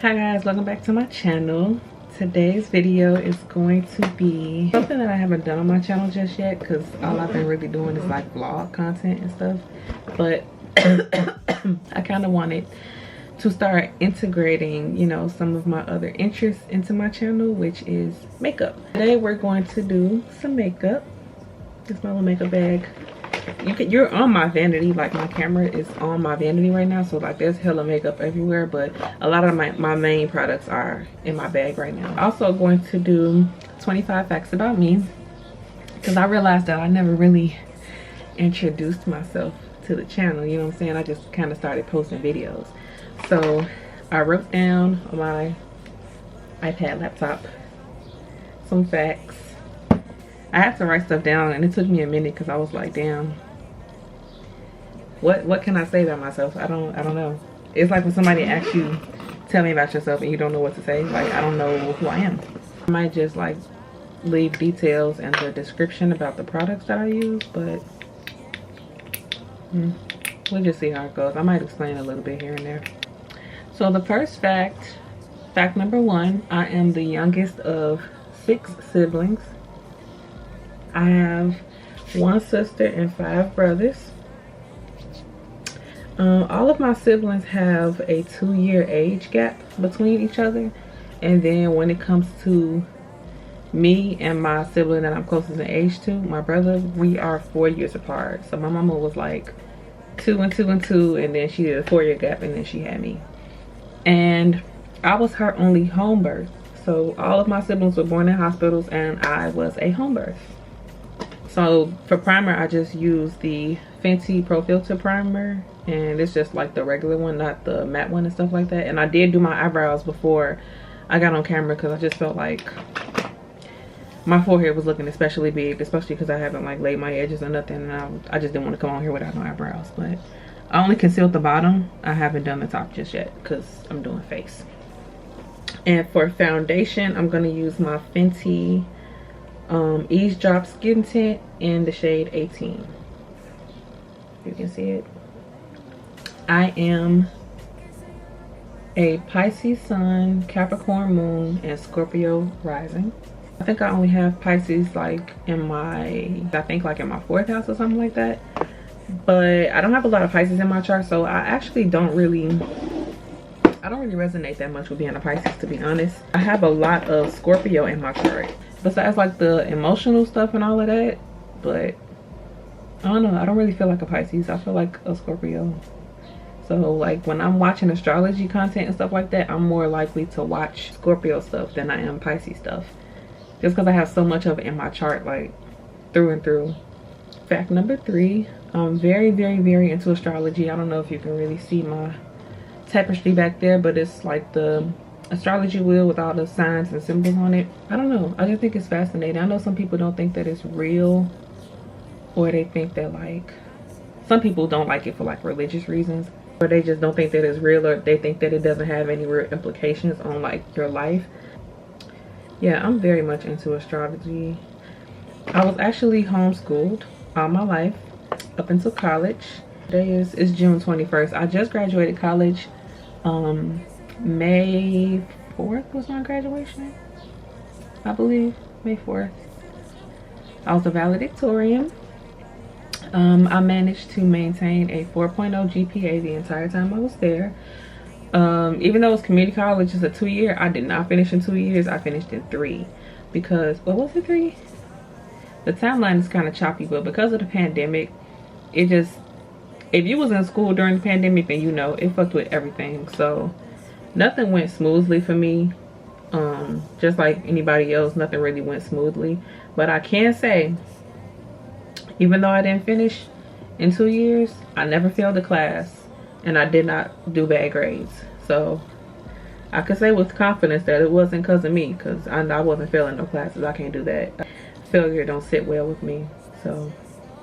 Hi guys, welcome back to my channel. Today's video is going to be something that I haven't done on my channel just yet because all I've been really doing is like vlog content and stuff, but I kind of wanted to start integrating, you know, some of my other interests into my channel, which is makeup. Today we're going to do some makeup. This is my little makeup bag. You're on my vanity, like my camera is on my vanity right now, so like there's hella makeup everywhere, but a lot of my main products are in my bag right now. Also going to do 25 facts about me because I realized that I never really introduced myself to the channel, you know what I'm saying? I just kind of started posting videos. So I wrote down on my iPad laptop some facts. I had to write stuff down and it took me a minute because I was like, damn, what can I say about myself? I don't know. It's like when somebody asks you, tell me about yourself, and you don't know what to say. Like, I don't know who I am. I might just like leave details and the description about the products that I use, but we'll just see how it goes. I might explain a little bit here and there. So the first fact number 1, I am the youngest of 6 siblings. I have 1 sister and 5 brothers. All of my siblings have a 2-year age gap between each other, and then when it comes to me and my sibling that I'm closest in age to, my brother, we are 4 years apart. So my mama was like 2 and 2 and 2, and then she did a 4-year gap, and then she had me. And I was her only home birth. So all of my siblings were born in hospitals, and I was a home birth. So for primer, I just use the Fenty Pro Filter primer, and it's just like the regular one, not the matte one and stuff like that. And I did do my eyebrows before I got on camera because I just felt like my forehead was looking especially big, especially because I haven't like laid my edges or nothing, and I just didn't want to come on here without no eyebrows. But I only concealed the bottom. I haven't done the top just yet because I'm doing face. And for foundation, I'm going to use my Fenty Ease Drop Skin Tint in the shade 18. You can see it. I am a Pisces Sun, Capricorn Moon, and Scorpio Rising. I think I only have Pisces like in my, I think like in my 4th house or something like that. But I don't have a lot of Pisces in my chart, so I actually don't really resonate that much with being a Pisces, to be honest. I have a lot of Scorpio in my chart, besides like the emotional stuff and all of that, but I don't know, I don't really feel like a Pisces. I feel like a Scorpio. So like when I'm watching astrology content and stuff like that, I'm more likely to watch Scorpio stuff than I am Pisces stuff, just because I have so much of it in my chart, like through and through. Fact number 3, I'm very, very, very into astrology. I don't know if you can really see my tapestry back there, but it's like the astrology wheel with all the signs and symbols on it. I don't know, I just think it's fascinating. I know some people don't think that it's real, or they think that like, some people don't like it for like religious reasons, or they just don't think that it's real, or they think that it doesn't have any real implications on like your life. Yeah, I'm very much into astrology. I was actually homeschooled all my life up until college. Today is June 21st. I just graduated college. May 4th was my graduation, I believe. May 4th. I was a valedictorian. I managed to maintain a 4.0 GPA the entire time I was there. Even though it was community college, it's a 2-year, I did not finish in 2 years. I finished in 3 because, what was it, 3? The timeline is kind of choppy, but because of the pandemic, it just, if you was in school during the pandemic, then you know, it fucked with everything. So nothing went smoothly for me. Just like anybody else, nothing really went smoothly. But I can say, even though I didn't finish in 2 years, I never failed a class, and I did not do bad grades. So I could say with confidence that it wasn't because of me, because I wasn't failing no classes. I can't do that. Failure don't sit well with me. So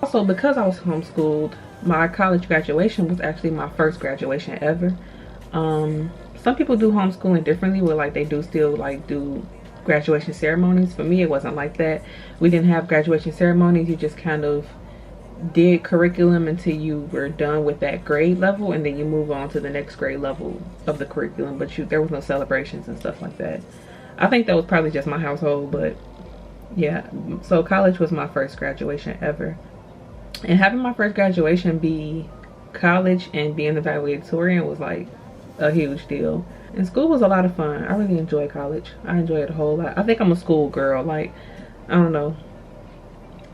also, because I was homeschooled, my college graduation was actually my first graduation ever. Some people do homeschooling differently, where like they do still like do graduation ceremonies. For me, it wasn't like that. We didn't have graduation ceremonies. You just kind of did curriculum until you were done with that grade level, and then you move on to the next grade level of the curriculum, but there was no celebrations and stuff like that. I think that was probably just my household, but yeah. So college was my first graduation ever, and having my first graduation be college and being the valedictorian was like a huge deal. And school was a lot of fun. I really enjoyed college. I enjoyed it a whole lot. I think I'm a school girl. Like, I don't know,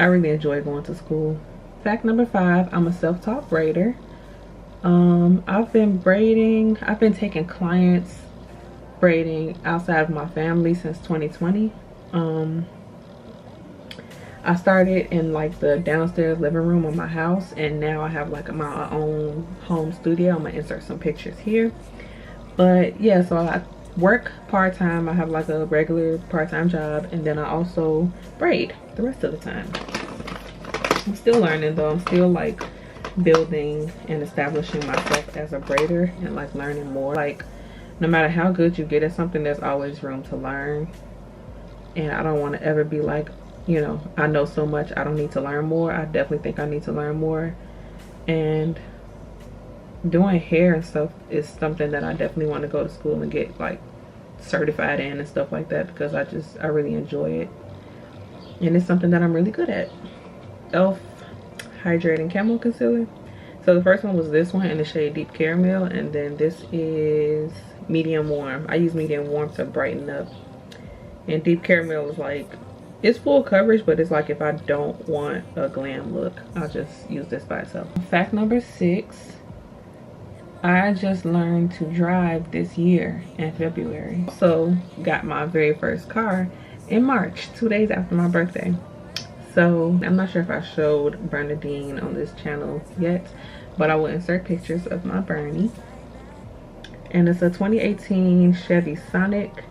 I really enjoy going to school. Fact number 5, I'm a self-taught braider. I've been taking clients braiding outside of my family since 2020. I started in like the downstairs living room of my house, and now I have like my own home studio. I'm gonna insert some pictures here. But yeah, so I work part-time. I have like a regular part-time job, and then I also braid the rest of the time. I'm still learning though. I'm still like building and establishing myself as a braider, and like learning more. Like, no matter how good you get at something, there's always room to learn. And I don't want to ever be like, you know, I know so much, I don't need to learn more. I definitely think I need to learn more. And doing hair and stuff is something that I definitely want to go to school and get like certified in and stuff like that, because I really enjoy it, and it's something that I'm really good at. e.l.f. Hydrating Camo Concealer. So the first one was this one in the shade Deep Caramel, and then this is Medium Warm. I use Medium Warm to brighten up, and Deep Caramel is like, it's full coverage, but it's like if I don't want a glam look, I'll just use this by itself. Fact number 6, I just learned to drive this year in February. So got my very first car in March, 2 days after my birthday. So I'm not sure if I showed Bernadine on this channel yet, but I will insert pictures of my Bernie. And it's a 2018 Chevy Sonic.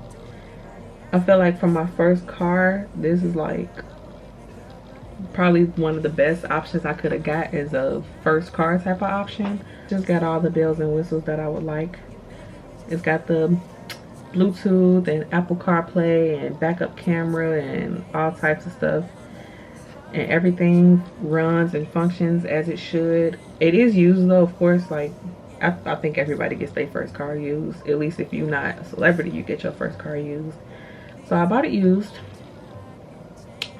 I feel like for my first car, this is like probably one of the best options I could have got as a first car type of option. Just got all the bells and whistles that I would like. It's got the Bluetooth and Apple CarPlay and backup camera and all types of stuff. And everything runs and functions as it should. It is used though, of course. Like, I think everybody gets their first car used. At least if you're not a celebrity, you get your first car used. So I bought it used,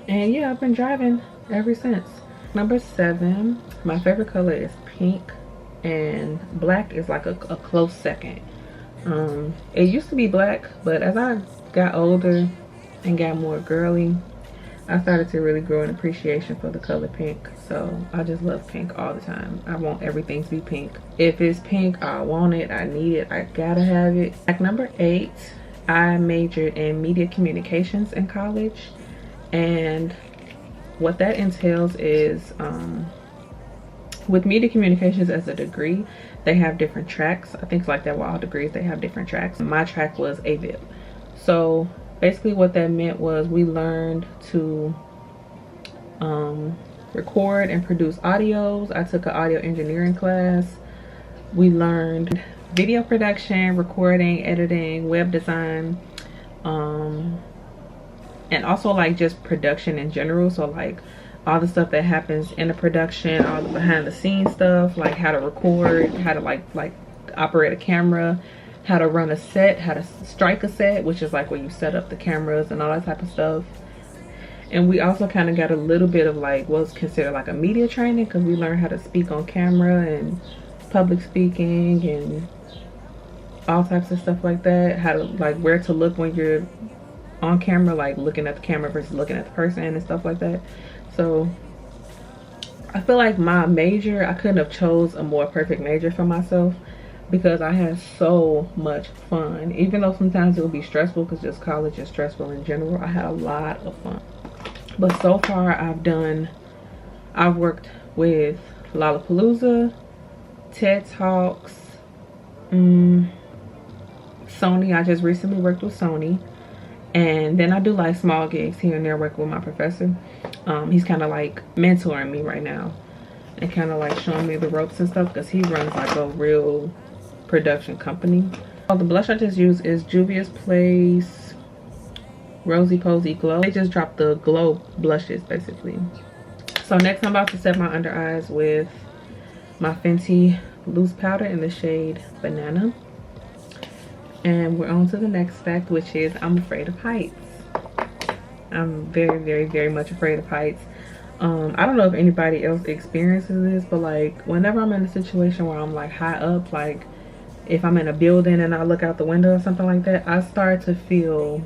and yeah, I've been driving ever since. Number 7, my favorite color is pink, and black is like a close second. It used to be black, but as I got older and got more girly, I started to really grow an appreciation for the color pink. So I just love pink all the time. I want everything to be pink. If it's pink, I want it, I need it, I gotta have it. Fact number 8, I majored in media communications in college, and what that entails is with media communications as a degree, they have different tracks. I think it's like that with all degrees, they have different tracks. My track was AVIP. So basically what that meant was we learned to record and produce audios. I took an audio engineering class. We learned video production, recording, editing, web design, and also like just production in general. So like all the stuff that happens in the production, all the behind the scenes stuff, like how to record, how to like operate a camera, how to run a set, how to strike a set, which is like where you set up the cameras and all that type of stuff. And we also kind of got a little bit of like what's considered like a media training, because we learned how to speak on camera and public speaking and all types of stuff like that. How to like where to look when you're on camera, like looking at the camera versus looking at the person and stuff like that. So I feel like my major, I couldn't have chose a more perfect major for myself, because I had so much fun. Even though sometimes it would be stressful, because just college is stressful in general, I had a lot of fun. But so far I've worked with Lollapalooza, TED Talks, Sony. I just recently worked with Sony. And then I do like small gigs here and there, working with my professor. He's kind of like mentoring me right now and kind of like showing me the ropes and stuff, because he runs like a real production company. The blush I just used is Juvia's Place Rosy Posy Glow. They just dropped the glow blushes basically. So next I'm about to set my under eyes with my Fenty loose powder in the shade Banana. And we're on to the next fact, which is I'm afraid of heights. I'm very much afraid of heights. I don't know if anybody else experiences this, but like whenever I'm in a situation where I'm like high up, like if I'm in a building and I look out the window or something like that, I start to feel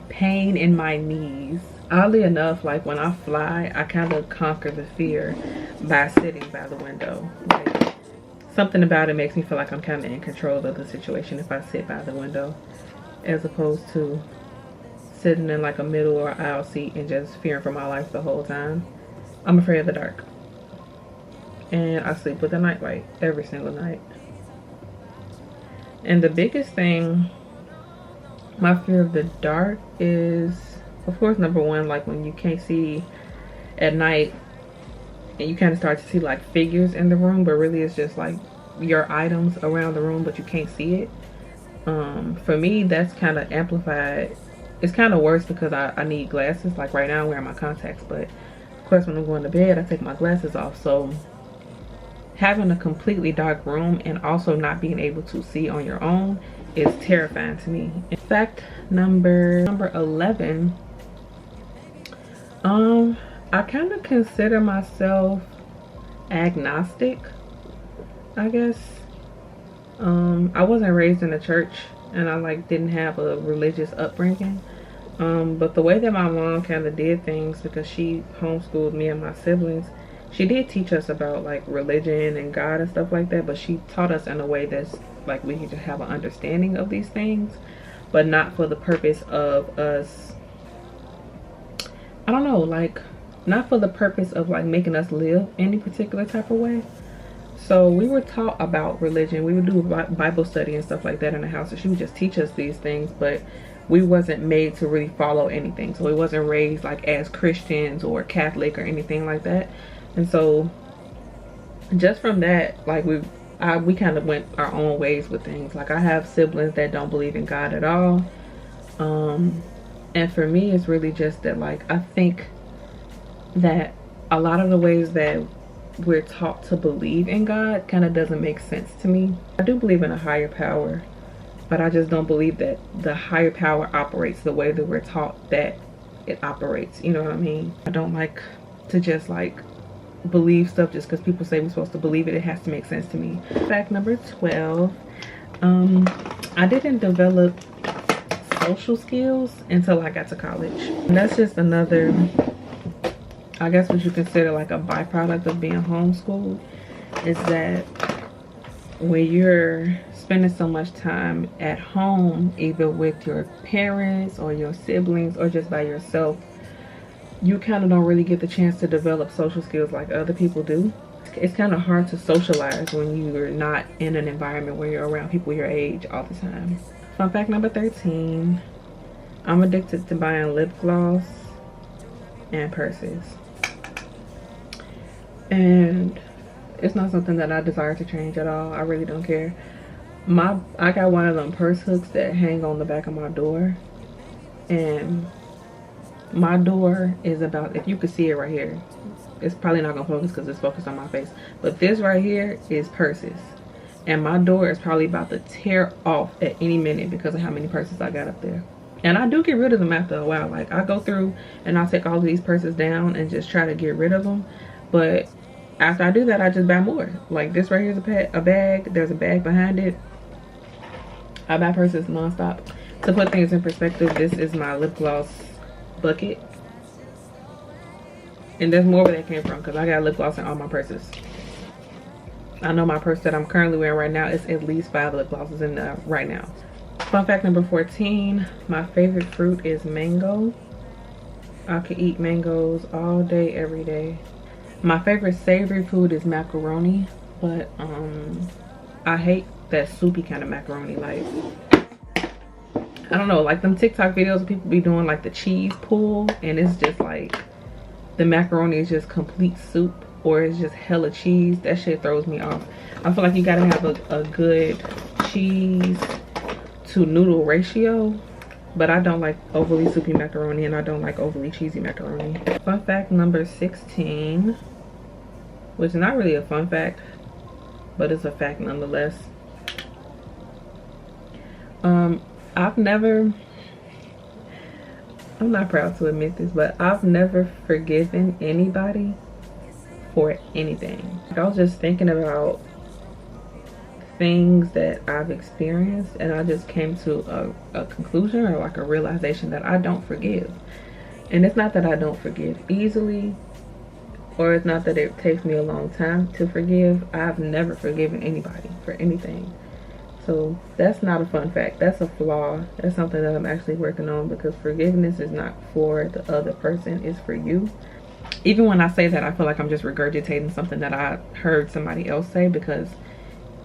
pain in my knees. Oddly enough, like when I fly, I kind of conquer the fear by sitting by the window. Like something about it makes me feel like I'm kind of in control of the situation if I sit by the window, as opposed to sitting in like a middle or aisle seat and just fearing for my life the whole time. I'm afraid of the dark. And I sleep with a nightlight every single night. And the biggest thing, my fear of the dark is, of course, number one, like when you can't see at night and you kind of start to see like figures in the room, but really it's just like your items around the room, but you can't see it. For me, that's kind of amplified. It's kind of worse because I need glasses. Like right now I'm wearing my contacts, but of course when I'm going to bed I take my glasses off. So having a completely dark room and also not being able to see on your own is terrifying to me. In fact, number 11, I kind of consider myself agnostic, I guess. I wasn't raised in a church and I like didn't have a religious upbringing. But the way that my mom kind of did things, because she homeschooled me and my siblings, she did teach us about like religion and God and stuff like that, but she taught us in a way that's like we can just have an understanding of these things, but not for the purpose of us, I don't know, like not for the purpose of like making us live any particular type of way. So we were taught about religion. We would do Bible study and stuff like that in the house, and she would just teach us these things, but we wasn't made to really follow anything. So we wasn't raised like as Christians or Catholic or anything like that. And so just from that, like we kind of went our own ways with things. Like I have siblings that don't believe in God at all. And for me, it's really just that like I think that a lot of the ways that we're taught to believe in God kind of doesn't make sense to me. I do believe in a higher power, but I just don't believe that the higher power operates the way that we're taught that it operates. You know what I mean? I don't like to just like believe stuff just because people say we're supposed to believe it. It has to make sense to me. Fact number 12, I didn't develop social skills until I got to college. And that's just another, I guess what you consider like a byproduct of being homeschooled, is that when you're spending so much time at home, either with your parents or your siblings or just by yourself, you kind of don't really get the chance to develop social skills like other people do. It's kind of hard to socialize when you're not in an environment where you're around people your age all the time. Fun fact number 13, I'm addicted to buying lip gloss and purses. And it's not something that I desire to change at all. I really don't care. I got one of them purse hooks that hang on the back of my door, and my door is about, if you could see it right here, it's probably not gonna focus because it's focused on my face, but this right here is purses, and my door is probably about to tear off at any minute because of how many purses I got up there. And I do get rid of them after a while. Like I go through and I'll take all of these purses down and just try to get rid of them, but after I do that, I just buy more. Like this right here is a bag. There's a bag behind it. I buy purses nonstop. To put things in perspective, this is my lip gloss bucket. And there's more where that came from because I got lip gloss in all my purses. I know my purse that I'm currently wearing right now is at least 5 lip glosses in there right now. Fun fact number 14, my favorite fruit is mango. I could eat mangoes all day, every day. My favorite savory food is macaroni, but I hate that soupy kind of macaroni. Like, I don't know, like them TikTok videos people be doing like the cheese pull, and it's just like the macaroni is just complete soup, or it's just hella cheese. That shit throws me off. I feel like you gotta have a good cheese to noodle ratio but I don't like overly soupy macaroni, and I don't like overly cheesy macaroni. Fun fact number 16, which is not really a fun fact, but it's a fact nonetheless. I'm not proud to admit this, but I've never forgiven anybody for anything. I was just thinking about things that I've experienced, and I just came to a conclusion, or like a realization, that I don't forgive. And it's not that I don't forgive easily, or it's not that it takes me a long time to forgive. I've never forgiven anybody for anything. So that's not a fun fact. That's a flaw. That's something that I'm actually working on, because forgiveness is not for the other person, it's for you. Even when I say that, I feel like I'm just regurgitating something that I heard somebody else say, because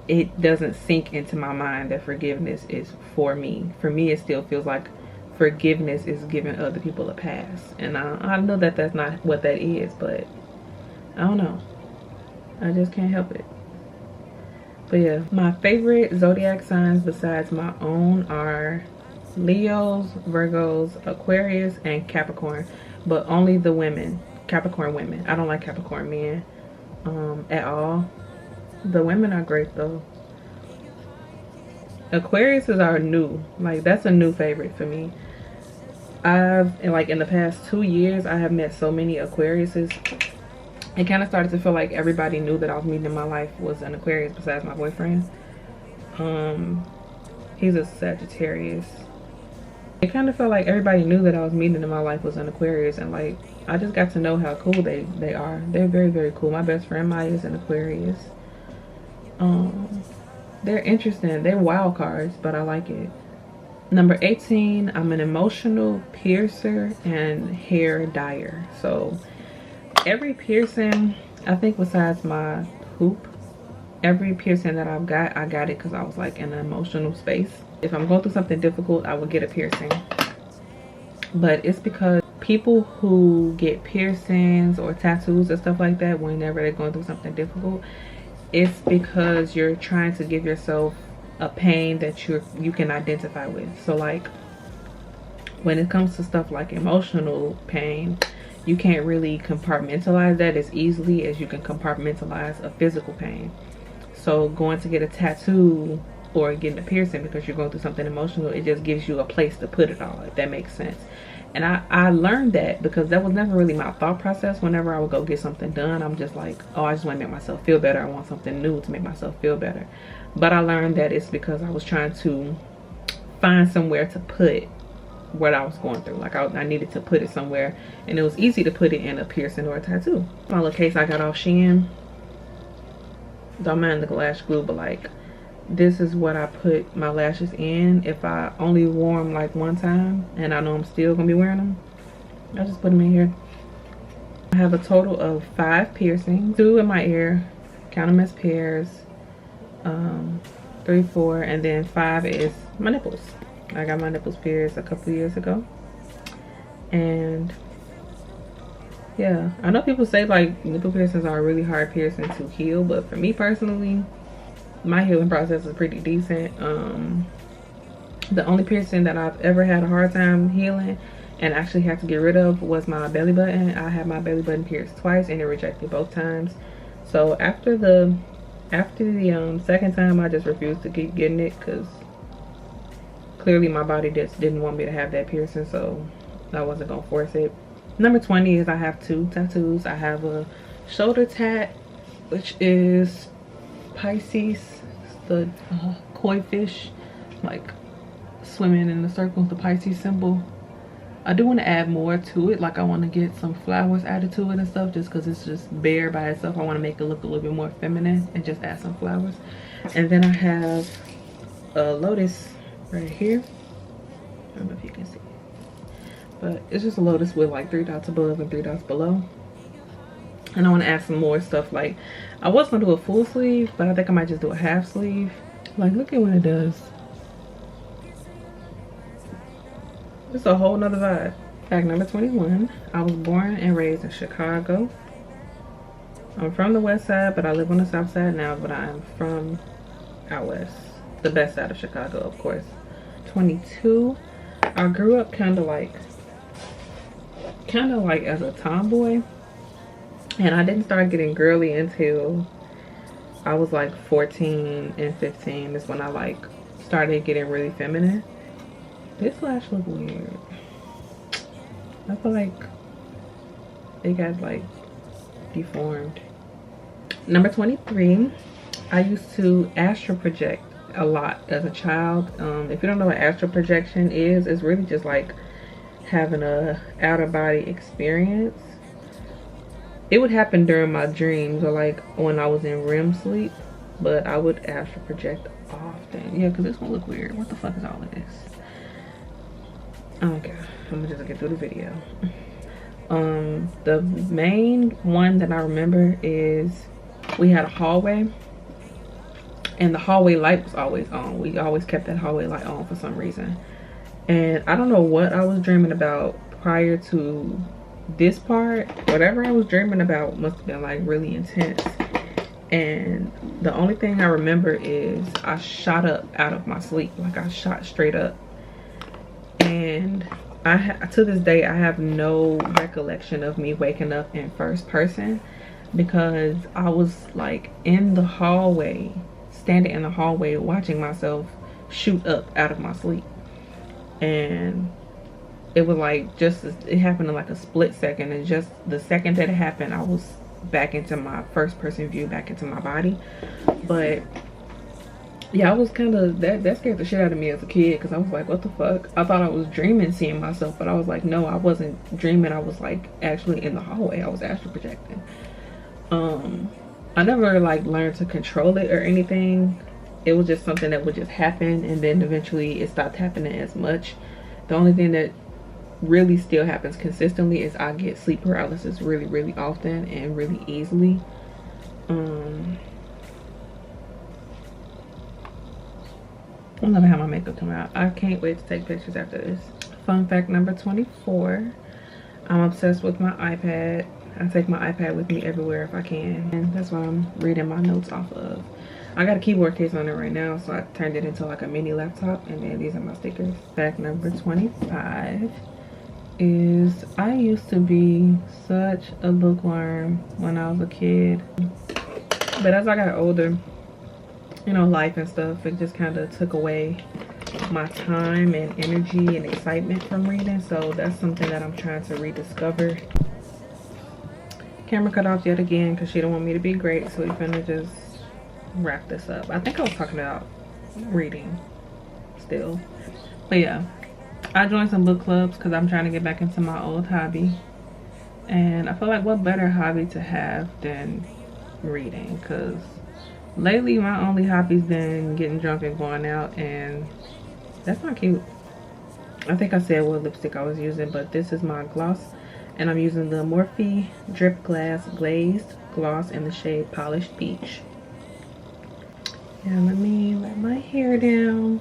it doesn't sink into my mind that forgiveness is for me. For me, it still feels like forgiveness is giving other people a pass. And I know that that's not what that is, but I don't know. I just can't help it. But yeah, my favorite zodiac signs besides my own are Leos, Virgos, Aquarius, and Capricorn. But only the women, Capricorn women. I don't like Capricorn men at all. The women are great though. Aquarius is our new, like, that's a new favorite for me. In the past 2 years, I have met so many Aquariuses. It kind of started to feel like everybody knew that I was meeting in my life was an Aquarius besides my boyfriend. He's a Sagittarius. It kind of felt like everybody knew that I was meeting in my life was an Aquarius, and like, I just got to know how cool they are. They're very, very cool. My best friend Maya is an Aquarius. They're interesting. They're wild cards, but I like it. Number 18, I'm an emotional piercer and hair dyer. So every piercing, I think besides my hoop, every piercing that I've got, I got it because I was like in an emotional space. If I'm going through something difficult, I would get a piercing. But it's because people who get piercings or tattoos and stuff like that, whenever they're going through something difficult, it's because you're trying to give yourself a pain that you can identify with. So like, when it comes to stuff like emotional pain, you can't really compartmentalize that as easily as you can compartmentalize a physical pain. So going to get a tattoo or getting a piercing because you're going through something emotional, it just gives you a place to put it all, if that makes sense. And I learned that because that was never really my thought process. Whenever I would go get something done, I'm just like, oh, I just want to make myself feel better. I want something new to make myself feel better. But I learned that it's because I was trying to find somewhere to put what I was going through. Like I needed to put it somewhere, and it was easy to put it in a piercing or a tattoo. My little case I got off Shein. Don't mind the lash glue, but like, this is what I put my lashes in. If I only wore them like one time and I know I'm still gonna be wearing them, I just put them in here. I have a total of 5 piercings, 2 in my ear, count them as pairs, 3, 4, and then 5 is my nipples. I got my nipples pierced a couple years ago. And yeah, I know people say like nipple piercings are a really hard piercing to heal, but for me personally, my healing process is pretty decent. The only piercing that I've ever had a hard time healing and actually had to get rid of was my belly button. I had my belly button pierced twice and it rejected both times. So after the second time, I just refused to keep getting it because clearly my body just didn't want me to have that piercing, so I wasn't gonna force it. Number 20 is I have 2 tattoos. I have a shoulder tat, which is Pisces, the koi fish, like swimming in the circle, the Pisces symbol. I do want to add more to it. Like I want to get some flowers added to it and stuff, just because it's just bare by itself. I want to make it look a little bit more feminine and just add some flowers. And then I have a lotus right here. I don't know if you can see it, but it's just a lotus with like 3 dots above and 3 dots below. And I want to add some more stuff. Like I was gonna do a full sleeve, but I think I might just do a half sleeve. Like, look at what it does. It's a whole nother vibe. Fact number 21. I was born and raised in Chicago. I'm from the west side, but I live on the south side now, but I'm from out west. The best side of Chicago, of course. 22. I grew up kind of like as a tomboy, and I didn't start getting girly until I was like 14 and 15 is when I like started getting really feminine. This lash look weird. I feel like it got like deformed. Number 23, I used to astral project a lot as a child. If you don't know what astral projection is, it's really just like having a outer body experience. It would happen during my dreams or like when I was in REM sleep, but I would astral project often. Yeah, because this one look weird. What the fuck is all of this? Okay, I'm gonna just get through the video. The main one that I remember is we had a hallway, and the hallway light was always on. We always kept that hallway light on for some reason. And I don't know what I was dreaming about prior to this part. Whatever I was dreaming about must have been like really intense. And the only thing I remember is I shot up out of my sleep. Like I shot straight up. And to this day, I have no recollection of me waking up in first person, because I was like in the hallway, standing in the hallway, watching myself shoot up out of my sleep. And it was like it happened in like a split second, and just the second that it happened, I was back into my first person view, back into my body. But yeah, I was kind of that scared the shit out of me as a kid, because I was like, what the fuck? I thought I was dreaming seeing myself, but I was like, no, I wasn't dreaming. I was like actually in the hallway. I was astral projecting. I never like learned to control it or anything. It was just something that would just happen, and then eventually it stopped happening as much. The only thing that really still happens consistently is I get sleep paralysis really, really often and really easily. I'm gonna have my makeup come out. I can't wait to take pictures after this. Fun fact number 24. I'm obsessed with my iPad. I take my iPad with me everywhere if I can, and that's what I'm reading my notes off of. I got a keyboard case on it right now, so I turned it into like a mini laptop, and then these are my stickers. Fact number 25 is I used to be such a bookworm when I was a kid, but as I got older, you know, life and stuff, it just kind of took away my time and energy and excitement from reading. So that's something that I'm trying to rediscover. Camera cut off yet again because she don't want me to be great, so we're gonna just wrap this up. I think I was talking about reading still, but yeah, I joined some book clubs because I'm trying to get back into my old hobby, and I feel like what better hobby to have than reading, because lately my only hobby's been getting drunk and going out, and that's not cute. I think I said what lipstick I was using, but this is my gloss, and I'm using the Morphe Drip Glass Glazed Gloss in the shade Polished Peach. And let me let my hair down.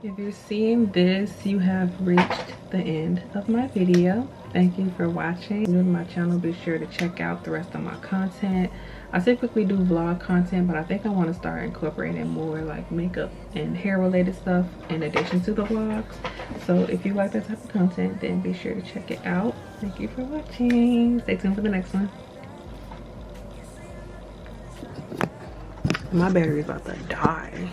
If you're seeing this, you have reached the end of my video. Thank you for watching. If you're new to my channel, be sure to check out the rest of my content. I typically do vlog content, but I think I want to start incorporating more like makeup and hair related stuff in addition to the vlogs. So if you like that type of content, then be sure to check it out. Thank you for watching. Stay tuned for the next one. My battery's about to die.